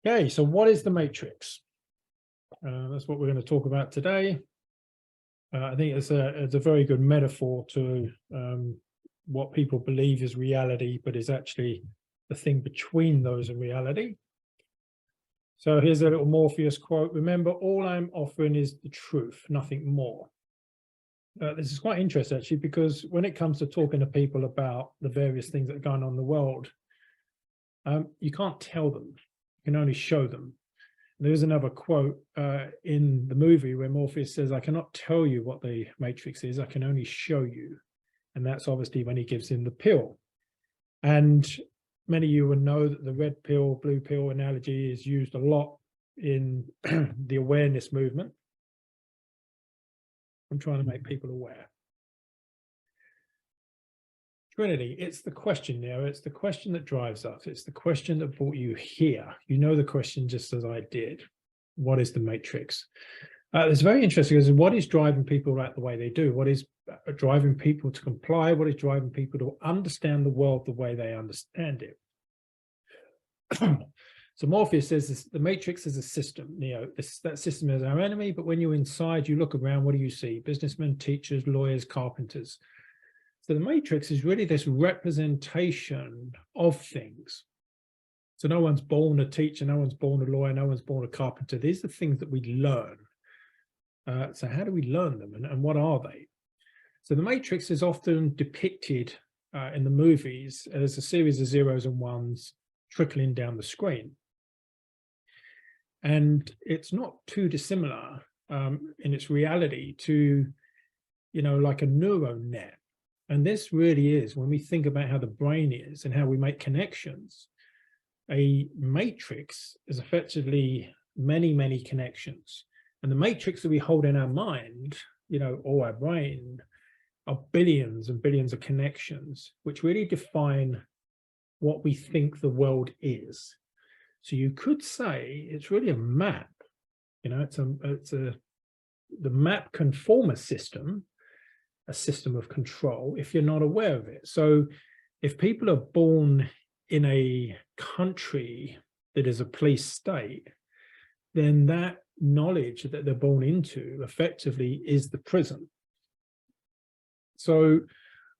Okay, so what is the matrix? That's what we're going to talk about today. I think it's a very good metaphor to what people believe is reality, but is actually the thing between those and reality. So here's a little Morpheus quote. Remember, all I'm offering is the truth, nothing more. This is quite interesting, actually, because when it comes to talking to people about the various things that are going on in the world, you can't tell them, you can only show them. There's another quote in the movie where Morpheus says, I cannot tell you what the matrix is, I can only show you. And that's obviously when he gives him the pill. And many of you will know that the red pill, blue pill analogy is used a lot in the awareness movement. I'm trying to make people aware. Trinity, it's the question now. It's the question that drives us. It's the question that brought you here. You know the question just as I did. What is the matrix? It's very interesting because what is driving people right the way they do? What is driving people to comply? What is driving people to understand the world the way they understand it? So Morpheus says this, the matrix is a system. You know, that system is our enemy, but when you're inside, you look around, what do you see? Businessmen, teachers, lawyers, carpenters. So the matrix is really this representation of things. So no one's born a teacher, no one's born a lawyer, no one's born a carpenter. These are things that we learn. So how do we learn them and what are they? So the matrix is often depicted in the movies as a series of zeros and ones trickling down the screen. And it's not too dissimilar in its reality to, you know, like a neural net. And this really is, when we think about how the brain is and how we make connections, a matrix is effectively many, many connections. And the matrix that we hold in our mind, you know, or our brain, are billions and billions of connections, which really define what we think the world is. So you could say it's really a map. You know, the map can form a system of control if you're not aware of it. So if people are born in a country that is a police state, then that knowledge that they're born into effectively is the prison. So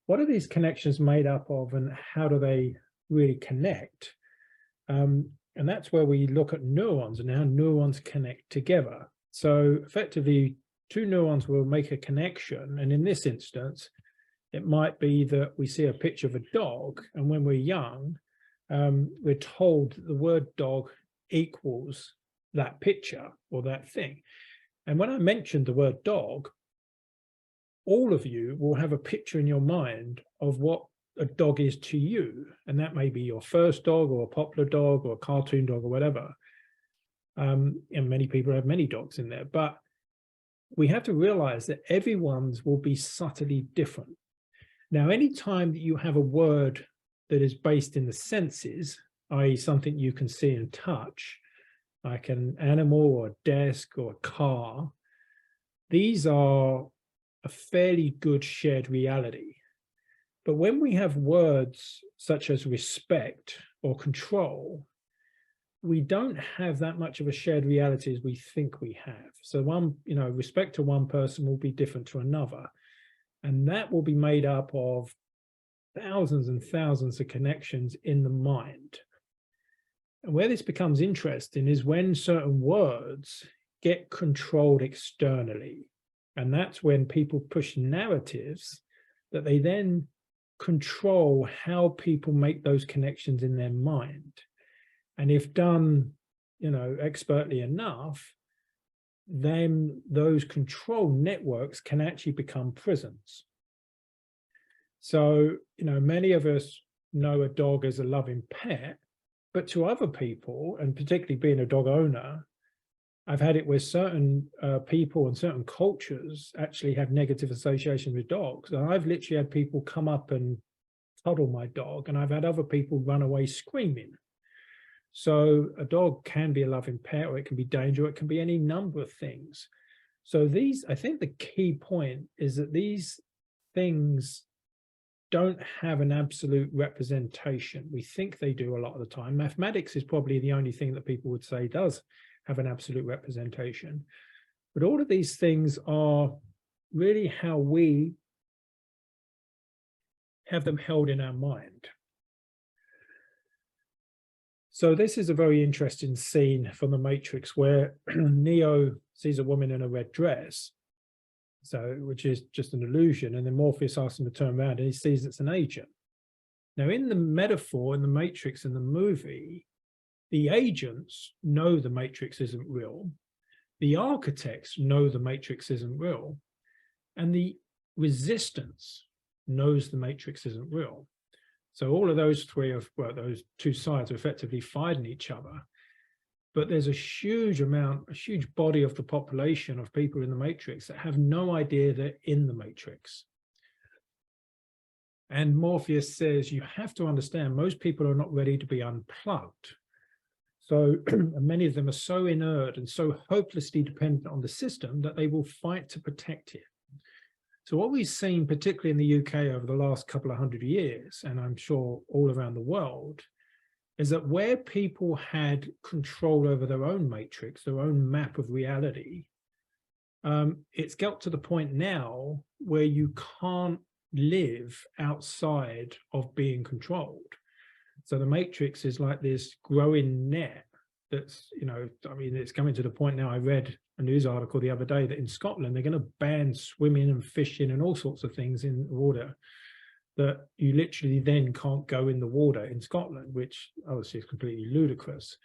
what are these connections made up of and how do they really connect? And that's where we look at neurons and how neurons connect together. So effectively, two neurons will make a connection. And in this instance, it might be that we see a picture of a dog. And when we're young, we're told that the word dog equals that picture or that thing. And when I mentioned the word dog, all of you will have a picture in your mind of what a dog is to you. And that may be your first dog or a popular dog or a cartoon dog or whatever. And many people have many dogs in there, but we have to realize that everyone's will be subtly different. Now, anytime that you have a word that is based in the senses, i.e. something you can see and touch, like an animal or a desk or a car, these are a fairly good shared reality. But when we have words such as respect or control, we don't have that much of a shared reality as we think we have. So one, you know, respect to one person will be different to another. And that will be made up of thousands and thousands of connections in the mind. And where this becomes interesting is when certain words get controlled externally. And that's when people push narratives that they then control how people make those connections in their mind. And if done, you know, expertly enough, then those control networks can actually become prisons. So, you know, many of us know a dog as a loving pet, but to other people, and particularly being a dog owner, I've had it where certain people and certain cultures actually have negative association with dogs. And I've literally had people come up and cuddle my dog, and I've had other people run away screaming. So a dog can be a loving pet, or it can be dangerous, it can be any number of things. So these, I think the key point is that these things don't have an absolute representation. We think they do a lot of the time. Mathematics is probably the only thing that people would say does have an absolute representation. But all of these things are really how we have them held in our mind. So this is a very interesting scene from The Matrix where Neo sees a woman in a red dress, which is just an illusion, and then Morpheus asks him to turn around and he sees it's an agent. Now in the metaphor in The Matrix in the movie, the agents know the Matrix isn't real, the architects know the Matrix isn't real, and the resistance knows the Matrix isn't real. So all of those those two sides are effectively fighting each other. But there's a huge body of the population of people in the Matrix that have no idea they're in the Matrix. And Morpheus says, you have to understand, most people are not ready to be unplugged. So many of them are so inert and so hopelessly dependent on the system that they will fight to protect it. So what we've seen, particularly in the UK over the last couple of 100 years, and I'm sure all around the world, is that where people had control over their own matrix, their own map of reality, it's got to the point now where you can't live outside of being controlled. So the matrix is like this growing net that's, I mean, it's coming to the point now. I read a news article the other day that in Scotland, they're going to ban swimming and fishing and all sorts of things in water, that you literally then can't go in the water in Scotland, which obviously is completely ludicrous.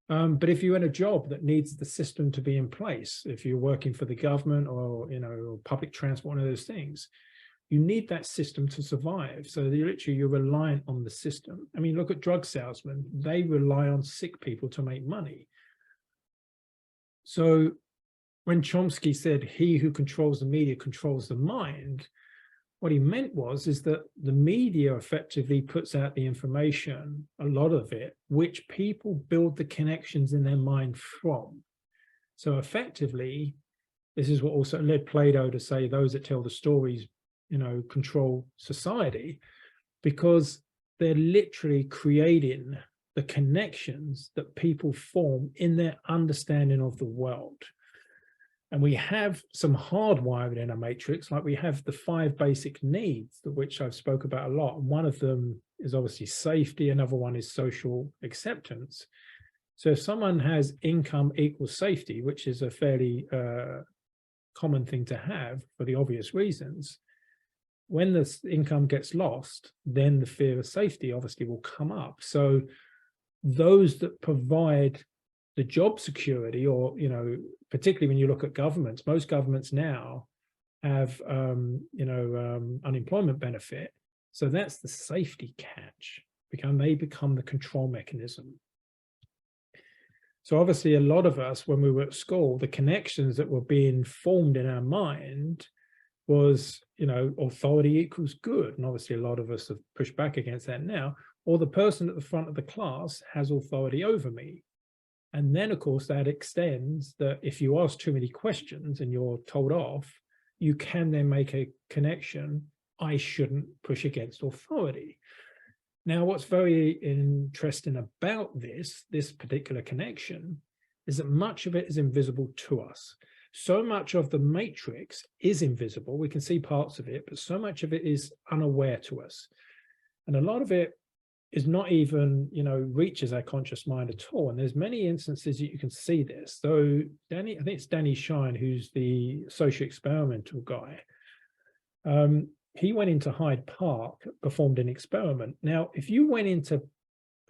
But if you're in a job that needs the system to be in place, if you're working for the government or, or public transport, one of those things, you need that system to survive. So you're reliant on the system. I mean, look at drug salesmen. They rely on sick people to make money. So when Chomsky said, he who controls the media controls the mind, what he meant is that the media effectively puts out the information, a lot of it, which people build the connections in their mind from. So effectively, this is what also led Plato to say those that tell the stories, control society, because they're literally creating the connections that people form in their understanding of the world. And we have some hardwiring in a matrix, like we have the 5 basic needs, which I've spoke about a lot. And one of them is obviously safety. Another one is social acceptance. So if someone has income equals safety, which is a fairly common thing to have for the obvious reasons, when the income gets lost, then the fear of safety obviously will come up. So those that provide the job security, or, particularly when you look at governments, most governments now have, unemployment benefit. So that's the safety catch. They become the control mechanism. So obviously a lot of us, when we were at school, the connections that were being formed in our mind was, authority equals good. And obviously a lot of us have pushed back against that now. Or the person at the front of the class has authority over me. And then, of course, that extends that if you ask too many questions and you're told off, you can then make a connection. I shouldn't push against authority. Now, what's very interesting about this particular connection is that much of it is invisible to us. So much of the matrix is invisible. We can see parts of it, but so much of it is unaware to us. And a lot of it is not even, reaches our conscious mind at all. And there's many instances that you can see this. So I think it's Danny Shine, who's the social experimental guy. He went into Hyde Park, performed an experiment. Now, if you went into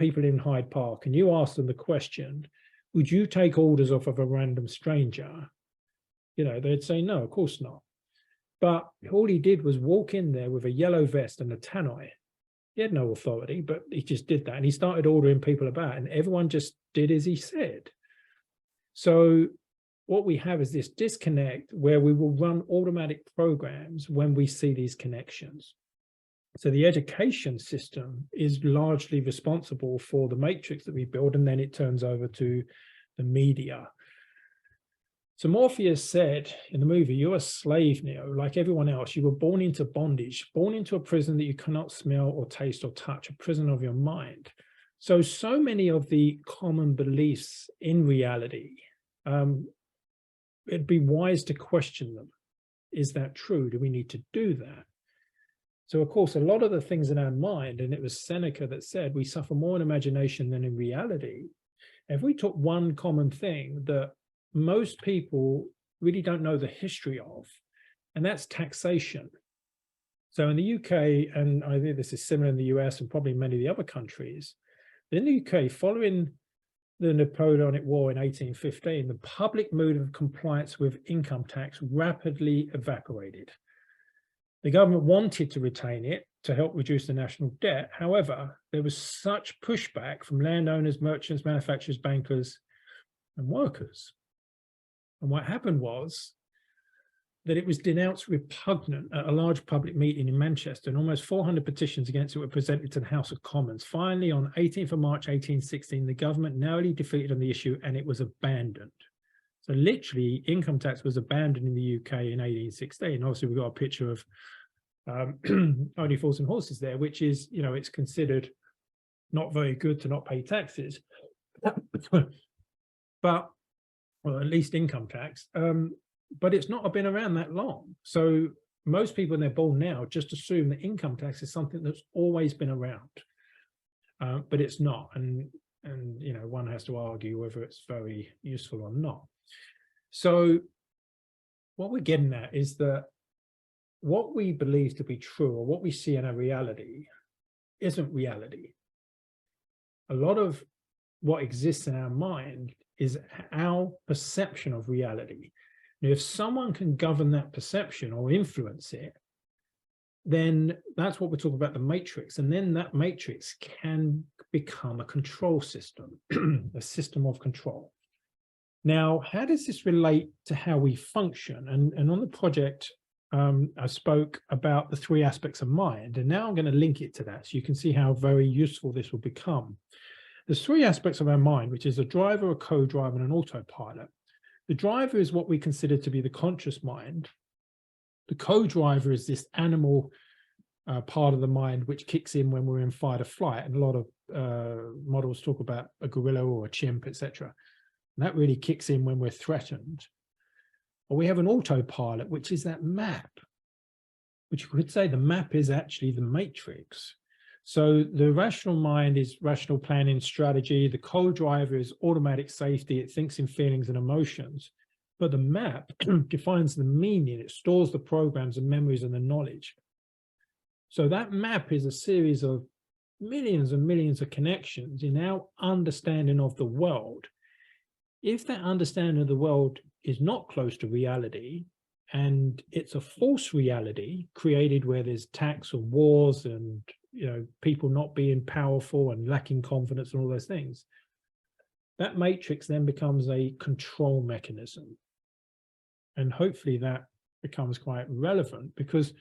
people in Hyde Park and you asked them the question, would you take orders off of a random stranger? They'd say, no, of course not. But all he did was walk in there with a yellow vest and a tannoy. He had no authority, but he just did that. And he started ordering people about, and everyone just did as he said. So what we have is this disconnect where we will run automatic programs when we see these connections. So the education system is largely responsible for the matrix that we build, and then it turns over to the media. So Morpheus said in the movie, you're a slave, Neo, like everyone else. You were born into bondage, born into a prison that you cannot smell or taste or touch, a prison of your mind. So many of the common beliefs in reality, it'd be wise to question them. Is that true? Do we need to do that? So, of course, a lot of the things in our mind, and it was Seneca that said, we suffer more in imagination than in reality. If we took one common thing that most people really don't know the history of, and that's taxation. So in the UK, and I think this is similar in the US and probably many of the other countries, in the UK, following the Napoleonic War in 1815, the public mood of compliance with income tax rapidly evaporated. The government wanted to retain it to help reduce the national debt. However, there was such pushback from landowners, merchants, manufacturers, bankers, and workers. And what happened was that it was denounced repugnant at a large public meeting in Manchester, and almost 400 petitions against it were presented to the House of Commons. Finally, on 18th of March, 1816, the government narrowly defeated on the issue and it was abandoned. So literally, income tax was abandoned in the UK in 1816. Obviously, we've got a picture of Only Fools and Horses there, which is, you know, it's considered not very good to not pay taxes. But well, at least income tax, but it's not been around that long. So most people, when they're born now, just assume that income tax is something that's always been around, but it's not. And you know, one has to argue whether it's very useful or not. So what we're getting at is that what we believe to be true, or what we see in our reality, isn't reality. A lot of what exists in our mind is our perception of reality. And if someone can govern that perception or influence it, then that's what we're talking about, the matrix. And then that matrix can become a control system, a system of control. Now, how does this relate to how we function? And on the project, I spoke about the three aspects of mind, and now I'm going to link it to that so you can see how very useful this will become. There's three aspects of our mind, which is a driver, a co-driver, and an autopilot. The driver is what we consider to be the conscious mind. The co-driver is this animal part of the mind which kicks in when we're in fight or flight, and a lot of models talk about a gorilla or a chimp, etc. And that really kicks in when we're threatened. Or we have an autopilot, which is that map, which you could say the map is actually the matrix. So the rational mind is rational planning, strategy. The co-driver is automatic safety. It thinks in feelings and emotions. But the map defines the meaning. It stores the programs and memories and the knowledge. So that map is a series of millions and millions of connections in our understanding of the world. If that understanding of the world is not close to reality, and it's a false reality created where there's tax or wars and, you know, people not being powerful and lacking confidence and all those things, that matrix then becomes a control mechanism. And hopefully that becomes quite relevant, because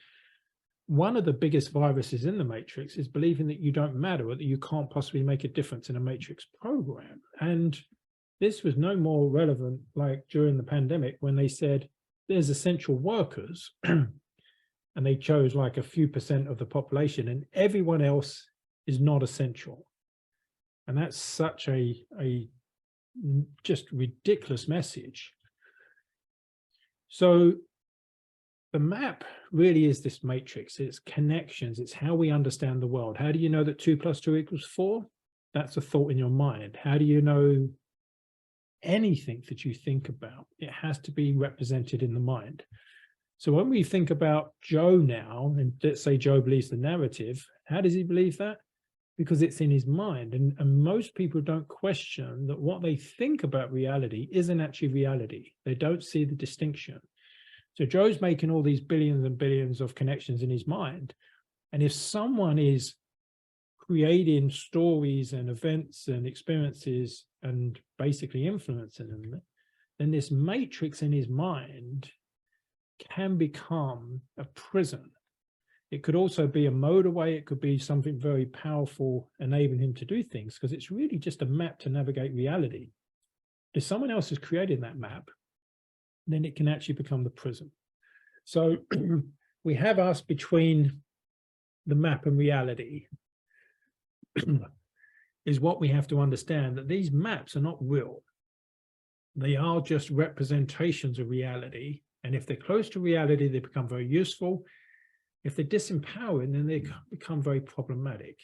one of the biggest viruses in the matrix is believing that you don't matter, or that you can't possibly make a difference in a matrix program. And this was no more relevant like during the pandemic, when they said there's essential workers and they chose like a few % of the population, and everyone else is not essential. And that's such a just ridiculous message. So the map really is this matrix. It's connections. It's how we understand the world. How do you know that 2 + 2 = 4? That's a thought in your mind. How do you know anything that you think about? It has to be represented in the mind. So when we think about Joe now, and let's say Joe believes the narrative, how does he believe that? Because it's in his mind. And most people don't question that what they think about reality isn't actually reality. They don't see the distinction. So Joe's making all these billions and billions of connections in his mind. And if someone is creating stories and events and experiences and basically influencing them, then this matrix in his mind can become a prison. It could also be a motorway. It could be something very powerful, enabling him to do things, because it's really just a map to navigate reality. If someone else has created that map, then it can actually become the prism. So we have us between the map and reality is what we have to understand, that these maps are not real. They are just representations of reality. And if they're close to reality, they become very useful. If they're disempowering, then they become very problematic.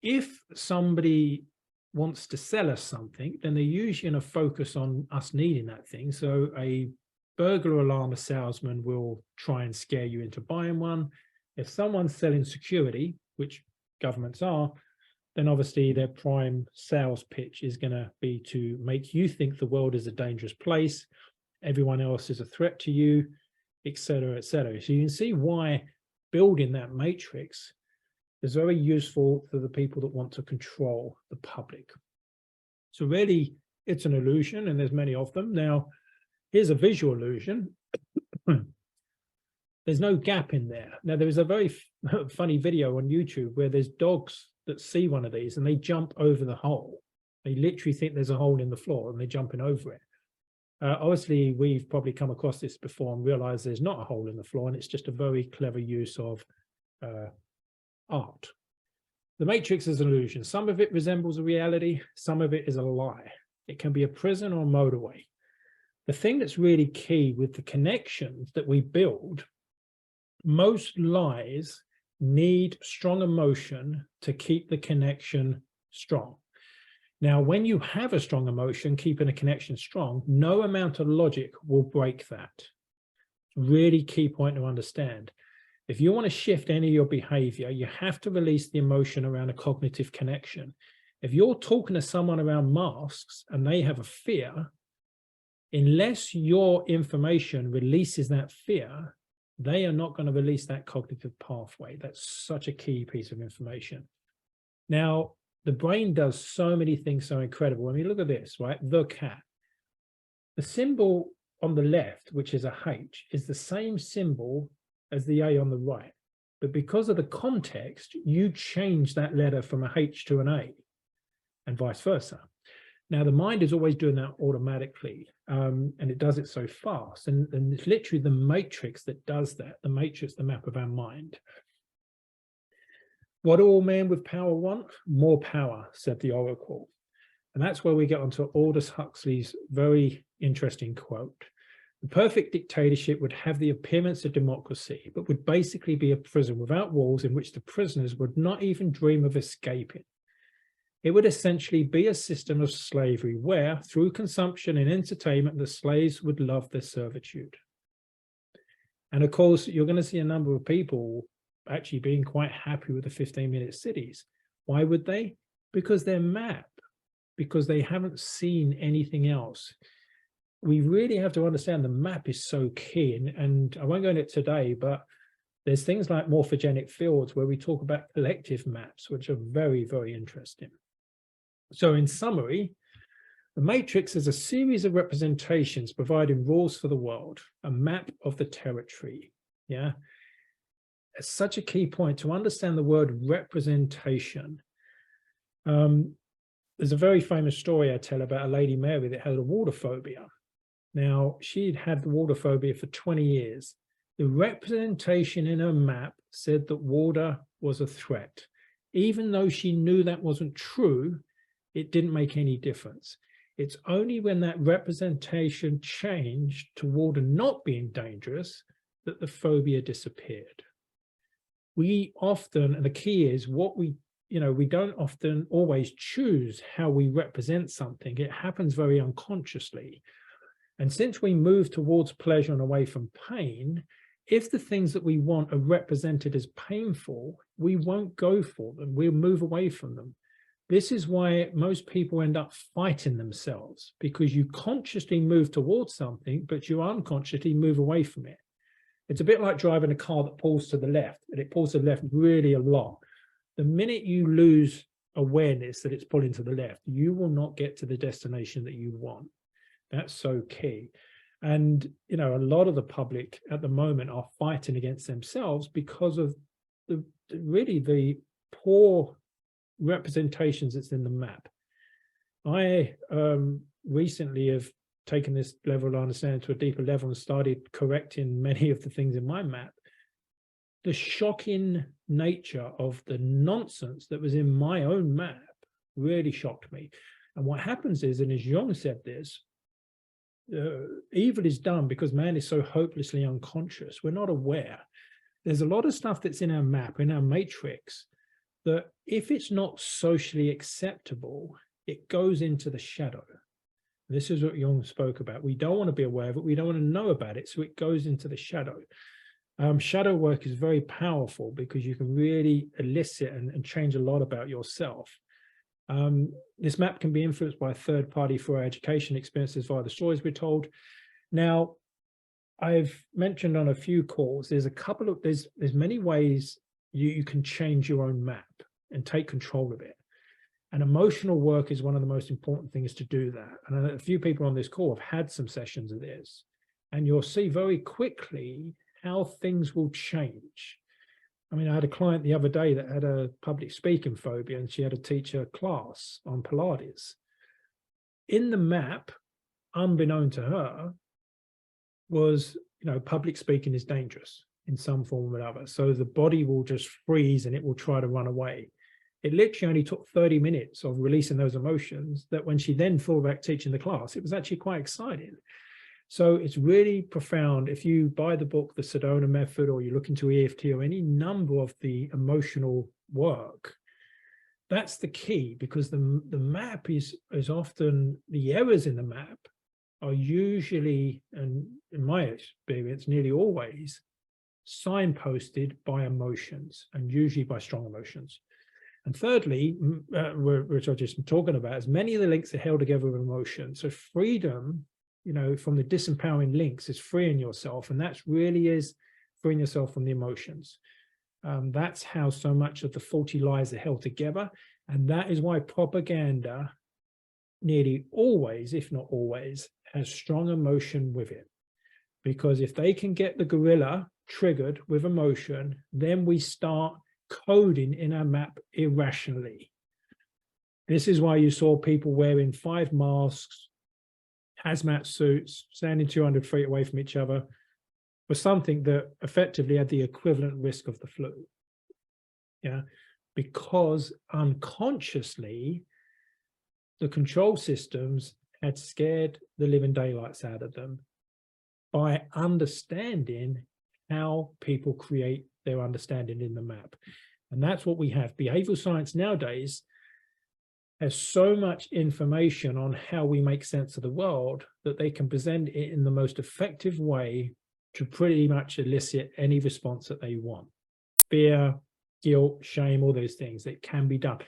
If somebody wants to sell us something, then they're usually going to focus on us needing that thing. So a burglar alarm salesman will try and scare you into buying one. If someone's selling security, which governments are, then obviously their prime sales pitch is going to be to make you think the world is a dangerous place, everyone else is a threat to you, etc., etc. So you can see why building that matrix is very useful for the people that want to control the public. So really, it's an illusion, and there's many of them. Now, here's a visual illusion. There's no gap in there. Now, there is a very funny video on YouTube where there's dogs that see one of these and they jump over the hole. They literally think there's a hole in the floor and they're jumping over it. Obviously, we've probably come across this before and realized there's not a hole in the floor, and it's just a very clever use of art. The matrix is an illusion. Some of it resembles a reality, some of it is a lie. It can be a prison or a motorway. The thing that's really key with the connections that we build, most lies need strong emotion to keep the connection strong. Now, when you have a strong emotion, keeping a connection strong, no amount of logic will break that. Really key point to understand. If you want to shift any of your behavior, you have to release the emotion around a cognitive connection. If you're talking to someone around masks and they have a fear, unless your information releases that fear, they are not going to release that cognitive pathway. That's such a key piece of information. Now, the brain does so many things so incredible. I mean, look at this, right? The cat. The symbol on the left, which is a H, is the same symbol as the A on the right. But because of the context, you change that letter from a H to an A and vice versa. Now, the mind is always doing that automatically, and it does it so fast. And it's literally the matrix that does that, the matrix, the map of our mind. What do all men with power want? More power, said the oracle. And that's where we get onto Aldous Huxley's very interesting quote. The perfect dictatorship would have the appearance of democracy, but would basically be a prison without walls in which the prisoners would not even dream of escaping. It would essentially be a system of slavery where, through consumption and entertainment, the slaves would love their servitude. And of course, you're going to see a number of people actually being quite happy with the 15-minute cities. Why would they? Because they're map, because they haven't seen anything else. We really have to understand the map is so key, and I won't go into it today, but there's things like morphogenic fields where we talk about collective maps, which are very, very interesting. So in summary, the matrix is a series of representations providing rules for the world, a map of the territory. Yeah, it's such a key point to understand the word representation. There's a very famous story I tell about a Lady Mary that had a water phobia. Now, she'd had the water phobia for 20 years. The representation in her map said that water was a threat. Even though she knew that wasn't true, it didn't make any difference. It's only when that representation changed to water not being dangerous that the phobia disappeared. We often, and the key is what we don't often always choose how we represent something. It happens very unconsciously. And since we move towards pleasure and away from pain, if the things that we want are represented as painful, we won't go for them. We'll move away from them. This is why most people end up fighting themselves, because you consciously move towards something, but you unconsciously move away from it. It's a bit like driving a car that pulls to the left, and it pulls to the left really a lot. The minute you lose awareness that it's pulling to the left, you will not get to the destination that you want. That's so key. And, a lot of the public at the moment are fighting against themselves because of the poor representations that's in the map. I recently have taken this level of understanding to a deeper level and started correcting many of the things in my map, the shocking nature of the nonsense that was in my own map really shocked me. And what happens is, and as Jung said this, evil is done because man is so hopelessly unconscious. We're not aware. There's a lot of stuff that's in our map, in our matrix, that if it's not socially acceptable, it goes into the shadow. This is what Jung spoke about. We don't want to be aware of it. We don't want to know about it. So it goes into the shadow. Shadow work is very powerful because you can really elicit and change a lot about yourself. This map can be influenced by a third party for our education experiences via the stories we're told. Now, I've mentioned on a few calls, there's many ways you can change your own map and take control of it. And emotional work is one of the most important things to do that. And a few people on this call have had some sessions of this, and you'll see very quickly how things will change. I mean, I had a client the other day that had a public speaking phobia, and she had to teach a class on Pilates. In the map, unbeknown to her, was, public speaking is dangerous in some form or another. So the body will just freeze and it will try to run away. It literally only took 30 minutes of releasing those emotions that when she then thought about teaching the class, it was actually quite exciting. So it's really profound. If you buy the book, The Sedona Method, or you look into EFT or any number of the emotional work, that's the key, because the map is often, the errors in the map are usually, and in my experience, nearly always signposted by emotions, and usually by strong emotions. And thirdly, which I've just been talking about, is many of the links are held together with emotion. So freedom, from the disempowering links, is freeing yourself, and that's really is freeing yourself from the emotions. That's how so much of the faulty lies are held together, and that is why propaganda nearly always, if not always, has strong emotion with it. Because if they can get the gorilla triggered with emotion, then we start coding in our map irrationally. This is why you saw people wearing 5 masks, hazmat suits, standing 200 feet away from each other for something that effectively had the equivalent risk of the flu. Yeah, because unconsciously, the control systems had scared the living daylights out of them by understanding how people create their understanding in the map. And that's what we have. Behavioral science nowadays has so much information on how we make sense of the world that they can present it in the most effective way to pretty much elicit any response that they want. Fear, guilt, shame, all those things that can be done.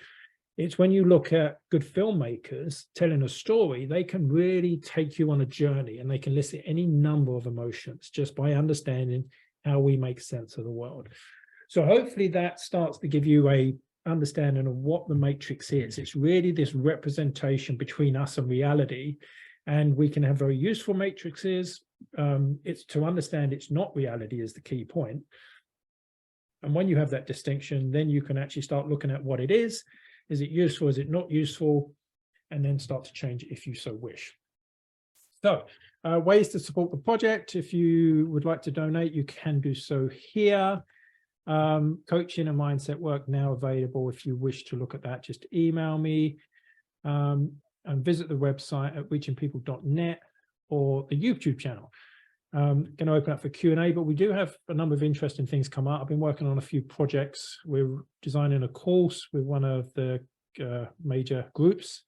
It's when you look at good filmmakers telling a story, they can really take you on a journey, and they can elicit any number of emotions just by understanding how we make sense of the world. So hopefully that starts to give you a understanding of what the matrix is. It's really this representation between us and reality, and we can have very useful matrices. It's to understand it's not reality is the key point. And when you have that distinction, then you can actually start looking at what it is. Is it useful? Is it not useful? And then start to change it if you so wish. So ways to support the project. If you would like to donate, you can do so here. Coaching and mindset work now available. If you wish to look at that, just email me and visit the website at reachingpeople.net or the YouTube channel. Going to open up for Q&A, but we do have a number of interesting things come up. I've been working on a few projects. We're designing a course with one of the major groups